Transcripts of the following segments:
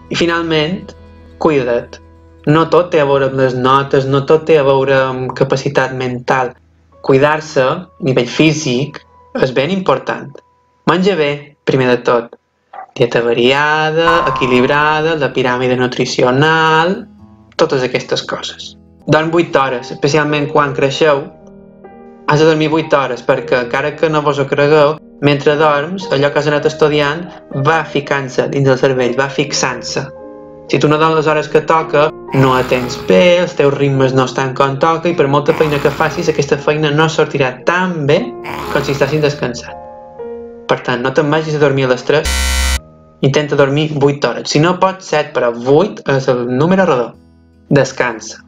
I finalment, cuida't. No tot té a veure amb les notes, no tot té a veure amb capacitat mental. Cuidar-se a nivell físic és ben important. Menja bé, primer de tot. Dieta variada, equilibrada, la piràmide nutricional, totes aquestes coses. Dorm 8 hores, especialment quan creixeu. Has de dormir 8 hores perquè, encara que no vos ho cregueu, mentre dorms, allò que has anat estudiant va ficant-se dins el cervell, va fixant-se. Si tu no dorms les hores que toca, no atens bé, els teus ritmes no estan com toca i per molta feina que facis, aquesta feina no sortirà tan bé com si estàssim descansat. Per tant, no te'n vagis a dormir a les 3, intenta dormir 8 hores. Si no pots 7, però 8 és el número redó. Descansa.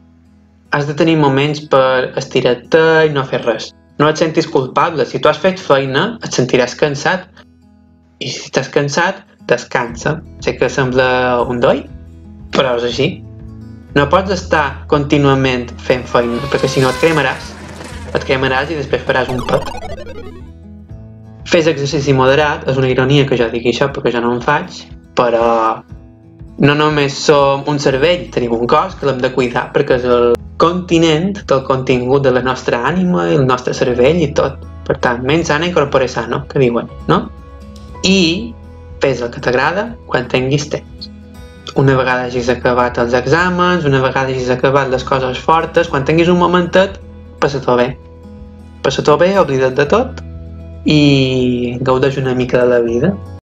Has de tenir moments per estirar-te i no fer res. No et sentis culpable. Si tu has fet feina, et sentiràs cansat. I si estàs cansat, descansa. Sé que sembla un doi, però és així. No pots estar contínuament fent feina, perquè si no et cremaràs. Et cremaràs i després faràs un pet. Fes exercici moderat, és una ironia que jo digui això perquè jo no en faig, però no només som un cervell, tenim un cos que l'hem de cuidar perquè és el continent del contingut de la nostra ànima i el nostre cervell i tot. Per tant, ment sana i corpore sano, que diuen, no? I fes el que t'agrada quan tinguis temps. Una vegada hagis acabat els exàmens, una vegada hagis acabat les coses fortes, quan tinguis un momentet, passa-t'ho bé. Passa-t'ho bé, oblida't de tot i gaudeix una mica de la vida.